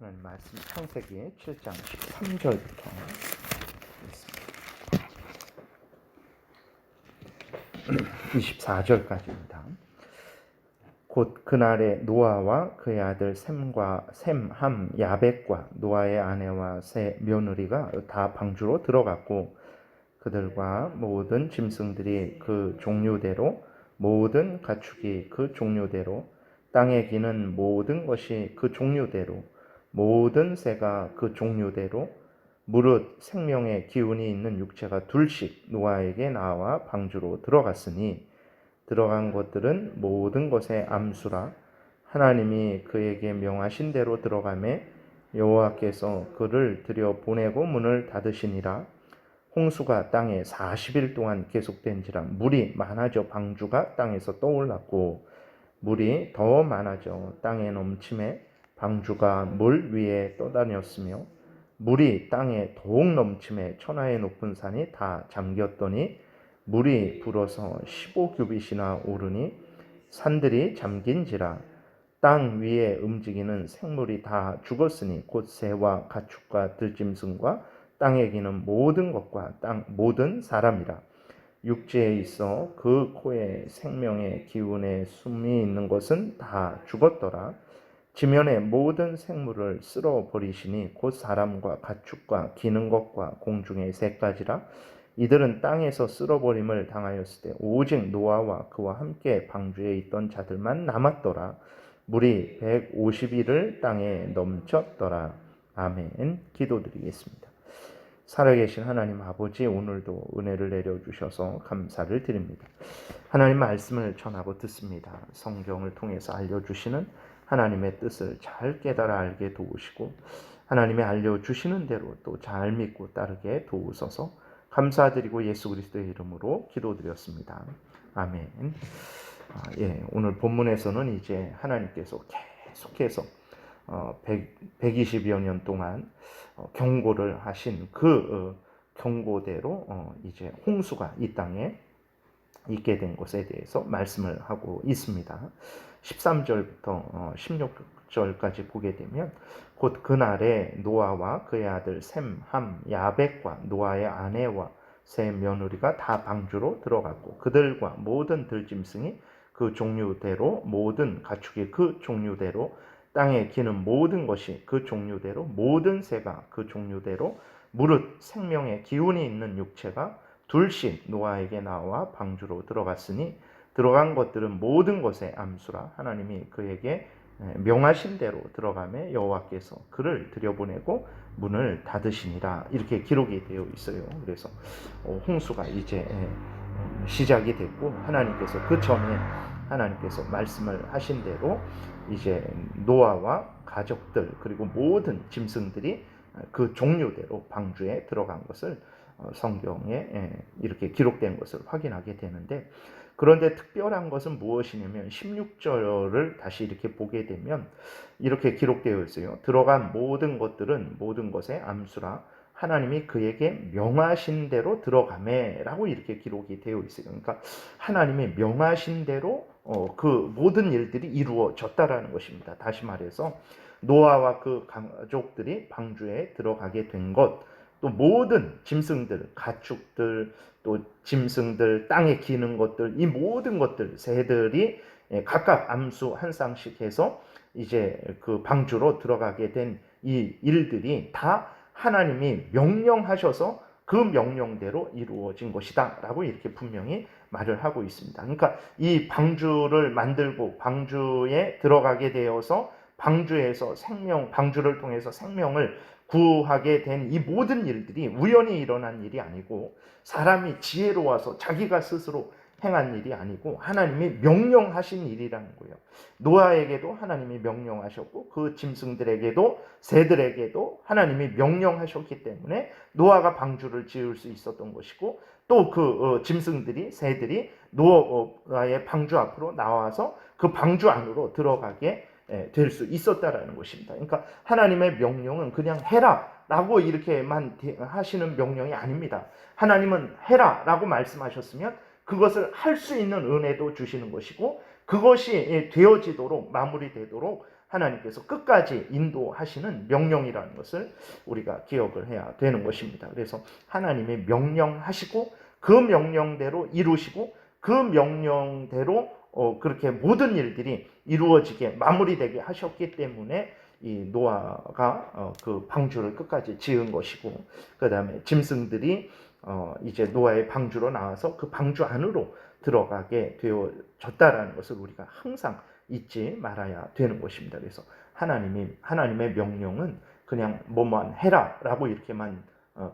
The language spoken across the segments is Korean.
하나님 말씀 창세기 7장 13절부터 있습니다. 24절까지입니다. 곧 그날에 노아와 그의 아들 셈, 함, 야벳과 노아의 아내와 세 며느리가 다 방주로 들어갔고 그들과 모든 짐승들이 그 종류대로 모든 가축이 그 종류대로 땅에 기는 모든 것이 그 종류대로 모든 새가 그 종류대로 무릇 생명의 기운이 있는 육체가 둘씩 노아에게 나와 방주로 들어갔으니 들어간 것들은 모든 것의 암수라 하나님이 그에게 명하신 대로 들어가매 여호와께서 그를 들여보내고 문을 닫으시니라. 홍수가 땅에 40일 동안 계속된지라 물이 많아져 방주가 땅에서 떠올랐고 물이 더 많아져 땅에 넘침에 방주가 물 위에 떠다녔으며 물이 땅에 더욱 넘침에 천하의 높은 산이 다 잠겼더니 물이 불어서 15규빗이나 오르니 산들이 잠긴지라. 땅 위에 움직이는 생물이 다 죽었으니 곧 새와 가축과 들짐승과 땅에 기는 모든 것과 땅 모든 사람이라. 육지에 있어 그 코에 생명의 기운에 숨이 있는 것은 다 죽었더라. 지면의 모든 생물을 쓸어버리시니 곧 사람과 가축과 기는 것과 공중의 새까지라. 이들은 땅에서 쓸어버림을 당하였을 때 오직 노아와 그와 함께 방주에 있던 자들만 남았더라. 물이 150일을 땅에 넘쳤더라. 아멘. 기도드리겠습니다. 살아계신 하나님 아버지, 오늘도 은혜를 내려주셔서 감사를 드립니다. 하나님 말씀을 전하고 듣습니다. 성경을 통해서 알려주시는 하나님의 뜻을 잘 깨달아 알게 도우시고 하나님이 알려주시는 대로 또 잘 믿고 따르게 도우소서. 감사드리고 예수 그리스도의 이름으로 기도드렸습니다. 아멘. 오늘 본문에서는 이제 하나님께서 계속해서 120여 년 동안 경고를 하신 그 경고대로 이제 홍수가 이 땅에 있게 된 것에 대해서 말씀을 하고 있습니다. 13절부터 16절까지 보게 되면 곧 그날에 노아와 그의 아들 셈, 함, 야벳과 노아의 아내와 세 며느리가 다 방주로 들어갔고 그들과 모든 들짐승이 그 종류대로 모든 가축이 그 종류대로 땅에 기는 모든 것이 그 종류대로 모든 새가 그 종류대로 무릇 생명의 기운이 있는 육체가 둘씩 노아에게 나와 방주로 들어갔으니 들어간 것들은 모든 것의 암수라 하나님이 그에게 명하신 대로 들어가매 여호와께서 그를 들여보내고 문을 닫으시니라 이렇게 기록이 되어 있어요. 그래서 홍수가 이제 시작이 됐고 하나님께서 그 전에 하나님께서 말씀을 하신 대로 이제 노아와 가족들 그리고 모든 짐승들이 그 종류대로 방주에 들어간 것을 성경에 이렇게 기록된 것을 확인하게 되는데 그런데 특별한 것은 무엇이냐면 16절을 다시 이렇게 보게 되면 이렇게 기록되어 있어요. 들어간 모든 것들은 모든 것의 암수라 하나님이 그에게 명하신 대로 들어가매라고 이렇게 기록이 되어 있어요. 그러니까 하나님이 명하신 대로 그 모든 일들이 이루어졌다라는 것입니다. 다시 말해서 노아와 그 가족들이 방주에 들어가게 된 것, 또 모든 짐승들, 가축들, 또 짐승들, 땅에 기는 것들, 이 모든 것들, 새들이 각각 암수 한 쌍씩 해서 이제 그 방주로 들어가게 된 이 일들이 다 하나님이 명령하셔서 그 명령대로 이루어진 것이다 라고 이렇게 분명히 말을 하고 있습니다. 그러니까 이 방주를 만들고 방주에 들어가게 되어서 방주에서 방주를 통해서 생명을 구하게 된 이 모든 일들이 우연히 일어난 일이 아니고 사람이 지혜로워서 자기가 스스로 행한 일이 아니고 하나님이 명령하신 일이라는 거예요. 노아에게도 하나님이 명령하셨고 그 짐승들에게도 새들에게도 하나님이 명령하셨기 때문에 노아가 방주를 지을 수 있었던 것이고 또 그 짐승들이 새들이 노아의 방주 앞으로 나와서 그 방주 안으로 들어가게 될 수 있었다라는 것입니다. 그러니까 하나님의 명령은 그냥 해라 라고 이렇게만 하시는 명령이 아닙니다. 하나님은 해라 라고 말씀하셨으면 그것을 할 수 있는 은혜도 주시는 것이고 그것이 되어지도록 마무리되도록 하나님께서 끝까지 인도하시는 명령이라는 것을 우리가 기억을 해야 되는 것입니다. 그래서 하나님의 명령하시고 그 명령대로 이루시고 그 명령대로 그렇게 모든 일들이 이루어지게 마무리되게 하셨기 때문에 이 노아가 그 방주를 끝까지 지은 것이고, 그 다음에 짐승들이 이제 노아의 방주로 나와서 그 방주 안으로 들어가게 되어졌다라는 것을 우리가 항상 잊지 말아야 되는 것입니다. 그래서 하나님의 명령은 그냥 뭐만 해라라고 이렇게만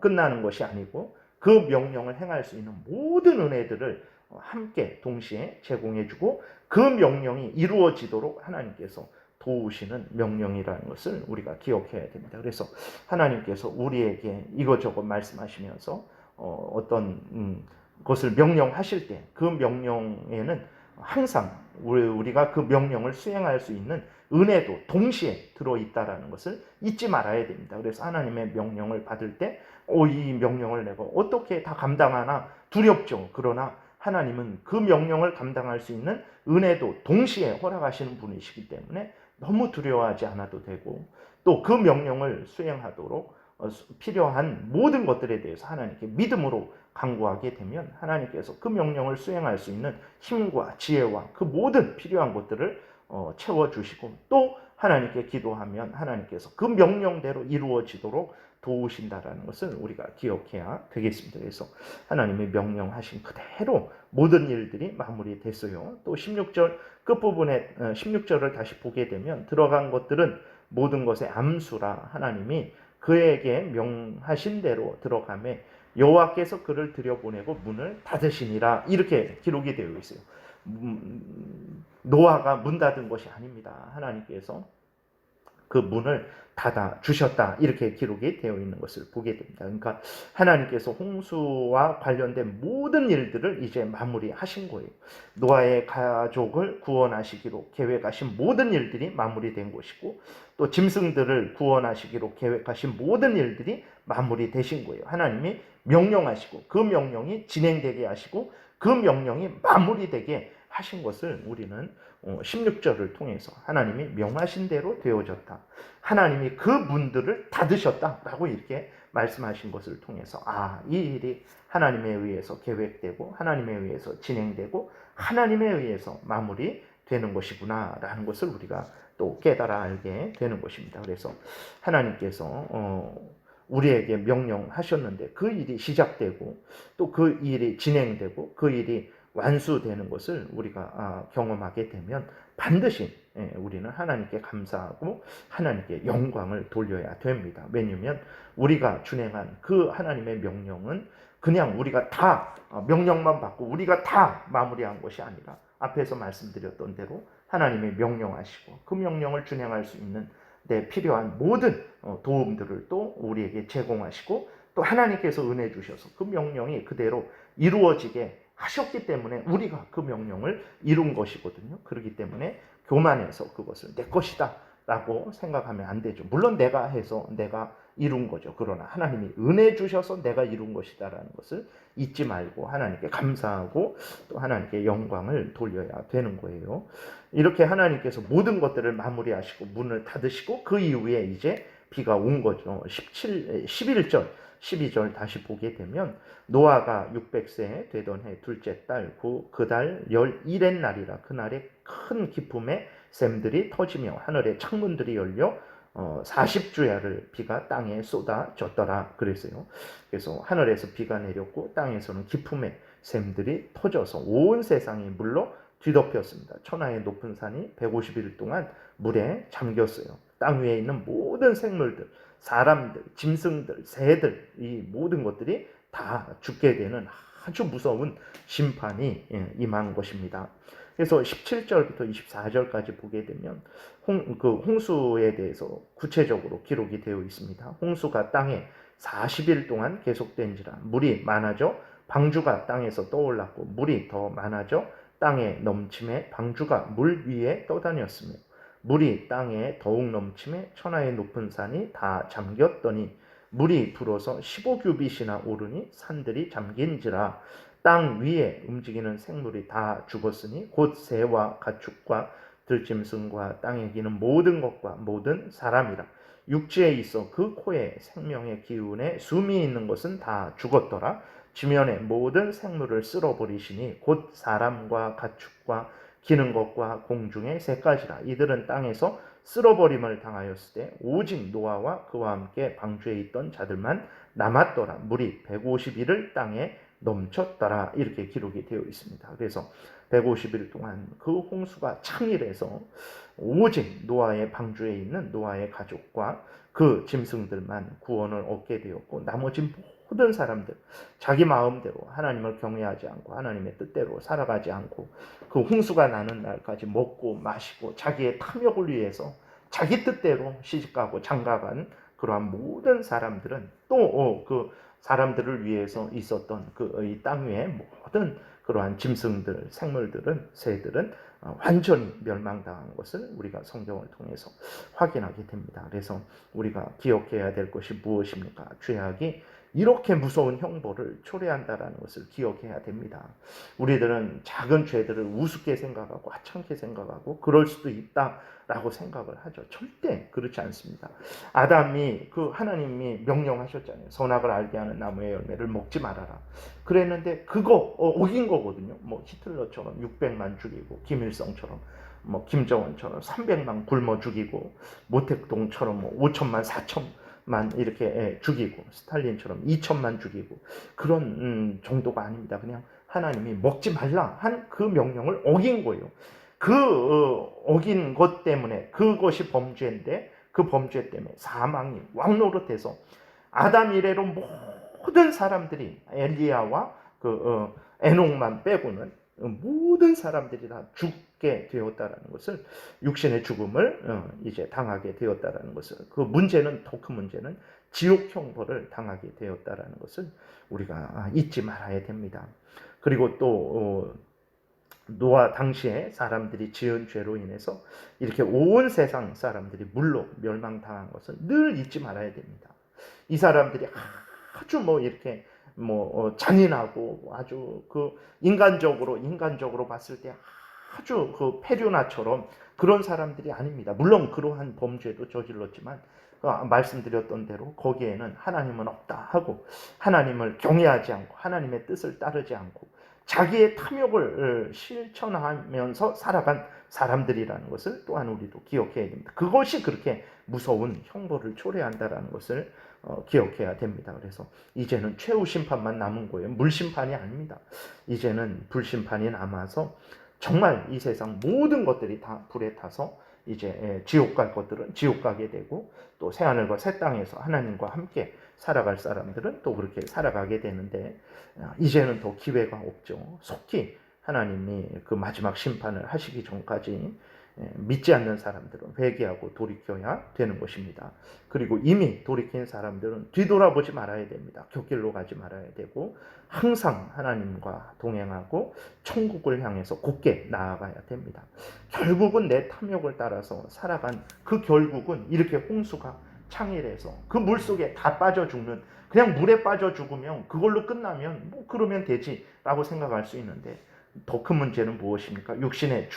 끝나는 것이 아니고 그 명령을 행할 수 있는 모든 은혜들을 함께 동시에 제공해주고 그 명령이 이루어지도록 하나님께서 도우시는 명령이라는 것을 우리가 기억해야 됩니다. 그래서 하나님께서 우리에게 이것저것 말씀하시면서 어떤 것을 명령하실 때 그 명령에는 항상 우리가 그 명령을 수행할 수 있는 은혜도 동시에 들어있다라는 것을 잊지 말아야 됩니다. 그래서 하나님의 명령을 받을 때 이 명령을 내가 어떻게 다 감당하나 두렵죠. 그러나 하나님은 그 명령을 감당할 수 있는 은혜도 동시에 허락하시는 분이시기 때문에 너무 두려워하지 않아도 되고, 또 그 명령을 수행하도록 필요한 모든 것들에 대해서 하나님께 믿음으로 간구하게 되면 하나님께서 그 명령을 수행할 수 있는 힘과 지혜와 그 모든 필요한 것들을 채워주시고, 또 하나님께 기도하면 하나님께서 그 명령대로 이루어지도록 도우신다라는 것을 우리가 기억해야 되겠습니다. 그래서 하나님의 명령하신 그대로 모든 일들이 마무리됐어요. 또 16절 끝부분에 16절을 다시 보게 되면 들어간 것들은 모든 것의 암수라 하나님이 그에게 명하신 대로 들어가매 여호와께서 그를 들여보내고 문을 닫으시니라 이렇게 기록이 되어 있어요. 노아가 문 닫은 것이 아닙니다. 하나님께서 그 문을 닫아 주셨다 이렇게 기록이 되어 있는 것을 보게 됩니다. 그러니까 하나님께서 홍수와 관련된 모든 일들을 이제 마무리하신 거예요. 노아의 가족을 구원하시기로 계획하신 모든 일들이 마무리된 것이고, 또 짐승들을 구원하시기로 계획하신 모든 일들이 마무리되신 거예요. 하나님이 명령하시고 그 명령이 진행되게 하시고 그 명령이 마무리되게 하신 것을 우리는 16절을 통해서 하나님이 명하신 대로 되어졌다. 하나님이 그 문들을 닫으셨다라고 이렇게 말씀하신 것을 통해서 이 일이 하나님에 의해서 계획되고 하나님에 의해서 진행되고 하나님에 의해서 마무리되는 것이구나라는 것을 우리가 또 깨달아 알게 되는 것입니다. 그래서 하나님께서 우리에게 명령하셨는데 그 일이 시작되고 또 그 일이 진행되고 그 일이 완수되는 것을 우리가 경험하게 되면 반드시 우리는 하나님께 감사하고 하나님께 영광을 돌려야 됩니다. 왜냐하면 우리가 준행한 그 하나님의 명령은 그냥 우리가 다 명령만 받고 우리가 다 마무리한 것이 아니라 앞에서 말씀드렸던 대로 하나님의 명령하시고 그 명령을 준행할 수 있는 내 필요한 모든 도움들을 또 우리에게 제공하시고 또 하나님께서 은혜 주셔서 그 명령이 그대로 이루어지게 하셨기 때문에 우리가 그 명령을 이룬 것이거든요. 그렇기 때문에 교만해서 그것을 내 것이다 라고 생각하면 안 되죠. 물론 내가 해서 내가 이룬 거죠. 그러나 하나님이 은혜 주셔서 내가 이룬 것이다 라는 것을 잊지 말고 하나님께 감사하고 또 하나님께 영광을 돌려야 되는 거예요. 이렇게 하나님께서 모든 것들을 마무리하시고 문을 닫으시고 그 이후에 이제 비가 온 거죠. 11절 12절 다시 보게 되면 노아가 600세 되던 해 둘째 달 그달 11의 날이라 그날에 큰 기쁨의 샘들이 터지며 하늘의 창문들이 열려 40주야를 비가 땅에 쏟아졌더라 그랬어요. 그래서 하늘에서 비가 내렸고 땅에서는 기쁨의 샘들이 터져서 온 세상이 물로 뒤덮였습니다. 천하의 높은 산이 150일 동안 물에 잠겼어요. 땅 위에 있는 모든 생물들, 사람들, 짐승들, 새들, 이 모든 것들이 다 죽게 되는 아주 무서운 심판이 임한 것입니다. 그래서 17절부터 24절까지 보게 되면 홍수에 대해서 구체적으로 기록이 되어 있습니다. 홍수가 땅에 40일 동안 계속된지라 물이 많아져 방주가 땅에서 떠올랐고 물이 더 많아져 땅에 넘침에 방주가 물 위에 떠다녔으며 물이 땅에 더욱 넘침에 천하의 높은 산이 다 잠겼더니 물이 불어서 15규빗이나 오르니 산들이 잠긴지라 땅 위에 움직이는 생물이 다 죽었으니 곧 새와 가축과 들짐승과 땅에 기는 모든 것과 모든 사람이라. 육지에 있어 그 코에 생명의 기운에 숨이 있는 것은 다 죽었더라. 지면의 모든 생물을 쓸어버리시니 곧 사람과 가축과 기는 것과 공중의 새 가지라. 이들은 땅에서 쓸어버림을 당하였을 때 오직 노아와 그와 함께 방주에 있던 자들만 남았더라. 물이 150일을 땅에 넘쳤더라. 이렇게 기록이 되어 있습니다. 그래서 150일 동안 그 홍수가 창일해서 오직 노아의 방주에 있는 노아의 가족과 그 짐승들만 구원을 얻게 되었고, 나머지 모든 사람들 자기 마음대로 하나님을 경외하지 않고 하나님의 뜻대로 살아가지 않고 그 홍수가 나는 날까지 먹고 마시고 자기의 탐욕을 위해서 자기 뜻대로 시집가고 장가간 그러한 모든 사람들은 또 그 사람들을 위해서 있었던 그 이 땅 위의 모든 그러한 짐승들, 생물들은, 새들은 완전히 멸망당한 것을 우리가 성경을 통해서 확인하게 됩니다. 그래서 우리가 기억해야 될 것이 무엇입니까? 죄악이 이렇게 무서운 형벌을 초래한다라는 것을 기억해야 됩니다. 우리들은 작은 죄들을 우습게 생각하고 하찮게 생각하고 그럴 수도 있다라고 생각을 하죠. 절대 그렇지 않습니다. 아담이 그 하나님이 명령하셨잖아요. 선악을 알게 하는 나무의 열매를 먹지 말아라. 그랬는데 그거 어긴 거거든요. 뭐 히틀러처럼 600만 죽이고 김일성처럼 뭐 김정은처럼 300만 굶어 죽이고 모택동처럼 뭐 5천만 4천만 이렇게 죽이고 스탈린처럼 2천만 죽이고 그런 정도가 아닙니다. 그냥 하나님이 먹지 말라 한 그 명령을 어긴 거예요. 그 어긴 것 때문에 그것이 범죄인데 그 범죄 때문에 사망이 왕노릇해서 아담 이래로 모든 사람들이 엘리야와 그 에녹만 빼고는 모든 사람들이 다 죽게 되었다라는 것을 육신의 죽음을 이제 당하게 되었다라는 것을 그 문제는 더 큰 문제는 지옥 형벌을 당하게 되었다라는 것을 우리가 잊지 말아야 됩니다. 그리고 또 노아 당시에 사람들이 지은 죄로 인해서 이렇게 온 세상 사람들이 물로 멸망당한 것을 늘 잊지 말아야 됩니다. 이 사람들이 아주 뭐 이렇게 뭐 잔인하고 아주 그 인간적으로 봤을 때 아주 그 페류나처럼 그런 사람들이 아닙니다. 물론 그러한 범죄도 저질렀지만 말씀드렸던 대로 거기에는 하나님은 없다 하고 하나님을 경외하지 않고 하나님의 뜻을 따르지 않고 자기의 탐욕을 실천하면서 살아간 사람들이라는 것을 또한 우리도 기억해야 됩니다. 그것이 그렇게 무서운 형벌을 초래한다라는 것을 기억해야 됩니다. 그래서 이제는 최후 심판만 남은 거예요. 물심판이 아닙니다. 이제는 불심판이 남아서 정말 이 세상 모든 것들이 다 불에 타서 이제 지옥 갈 것들은 지옥 가게 되고 또 새하늘과 새 땅에서 하나님과 함께 살아갈 사람들은 또 그렇게 살아가게 되는데 이제는 더 기회가 없죠. 속히 하나님이 그 마지막 심판을 하시기 전까지 믿지 않는 사람들은 회개하고 돌이켜야 되는 것입니다. 그리고 이미 돌이킨 사람들은 뒤돌아보지 말아야 됩니다. 곁길로 가지 말아야 되고 항상 하나님과 동행하고 천국을 향해서 곧게 나아가야 됩니다. 결국은 내 탐욕을 따라서 살아간 그 결국은 이렇게 홍수가 창일해서 그 물속에 다 빠져 죽는 그냥 물에 빠져 죽으면 그걸로 끝나면 뭐 그러면 되지라고 생각할 수 있는데 더 큰 문제는 무엇입니까? 육신의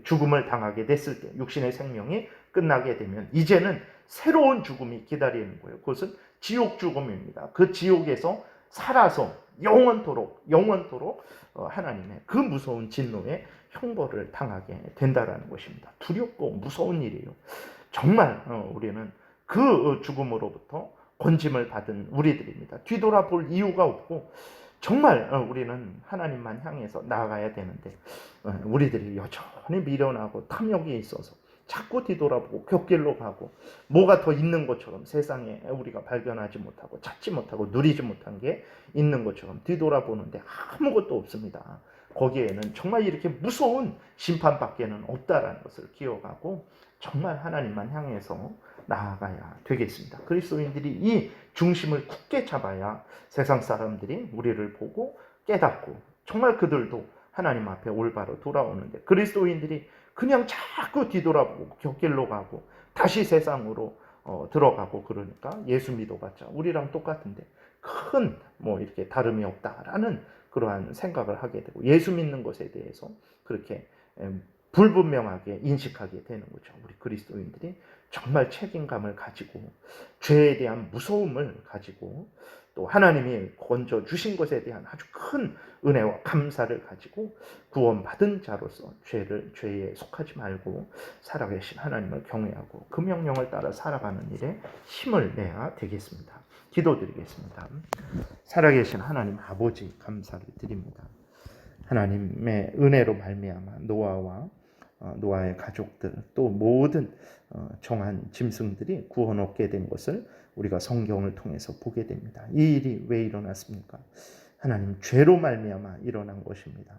죽음을 당하게 됐을 때 육신의 생명이 끝나게 되면 이제는 새로운 죽음이 기다리는 거예요. 그것은 지옥 죽음입니다. 그 지옥에서 살아서 영원토록 하나님의 그 무서운 진노의 형벌을 당하게 된다라는 것입니다. 두렵고 무서운 일이에요. 정말 우리는 그 죽음으로부터 건짐을 받은 우리들입니다. 뒤돌아볼 이유가 없고 정말 우리는 하나님만 향해서 나아가야 되는데 우리들이 여전히 미련하고 탐욕이 있어서 자꾸 뒤돌아보고 곁길로 가고 뭐가 더 있는 것처럼 세상에 우리가 발견하지 못하고 찾지 못하고 누리지 못한 게 있는 것처럼 뒤돌아보는데 아무것도 없습니다. 거기에는 정말 이렇게 무서운 심판밖에는 없다라는 것을 기억하고 정말 하나님만 향해서 나아가야 되겠습니다. 그리스도인들이 이 중심을 굳게 잡아야 세상 사람들이 우리를 보고 깨닫고 정말 그들도 하나님 앞에 올바로 돌아오는데 그리스도인들이 그냥 자꾸 뒤돌아보고 곁길로 가고 다시 세상으로 들어가고 그러니까 예수 믿어봤자 우리랑 똑같은데 큰 뭐 이렇게 다름이 없다라는 그러한 생각을 하게 되고 예수 믿는 것에 대해서 그렇게 불분명하게 인식하게 되는 거죠. 우리 그리스도인들이 정말 책임감을 가지고 죄에 대한 무서움을 가지고 또 하나님이 건져 주신 것에 대한 아주 큰 은혜와 감사를 가지고 구원받은 자로서 죄에 속하지 말고 살아계신 하나님을 경외하고 그 명령을 따라 살아가는 일에 힘을 내야 되겠습니다. 기도드리겠습니다. 살아계신 하나님 아버지 감사를 드립니다. 하나님의 은혜로 말미암아 노아의 가족들 또 모든 정한 짐승들이 구원 얻게 된 것을 우리가 성경을 통해서 보게 됩니다. 이 일이 왜 일어났습니까? 하나님 죄로 말미암아 일어난 것입니다.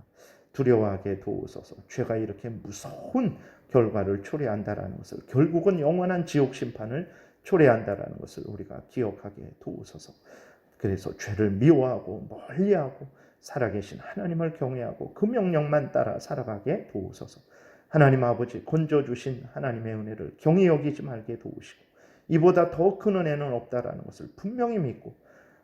두려워하게 도우소서. 죄가 이렇게 무서운 결과를 초래한다라는 것을, 결국은 영원한 지옥 심판을 초래한다라는 것을 우리가 기억하게 도우소서. 그래서 죄를 미워하고 멀리하고 살아계신 하나님을 경외하고 그 명령만 따라 살아가게 도우소서. 하나님 아버지 건져주신 하나님의 은혜를 경히 여기지 말게 도우시고 이보다 더 큰 은혜는 없다라는 것을 분명히 믿고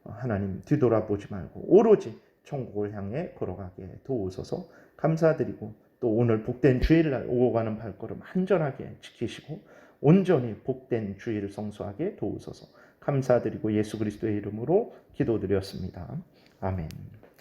하나님 뒤돌아보지 말고 오로지 천국을 향해 걸어가게 도우소서. 감사드리고 또 오늘 복된 주일날 오고 가는 발걸음 안전하게 지키시고 온전히 복된 주일을 성수하게 도우소서. 감사드리고 예수 그리스도의 이름으로 기도드렸습니다. 아멘.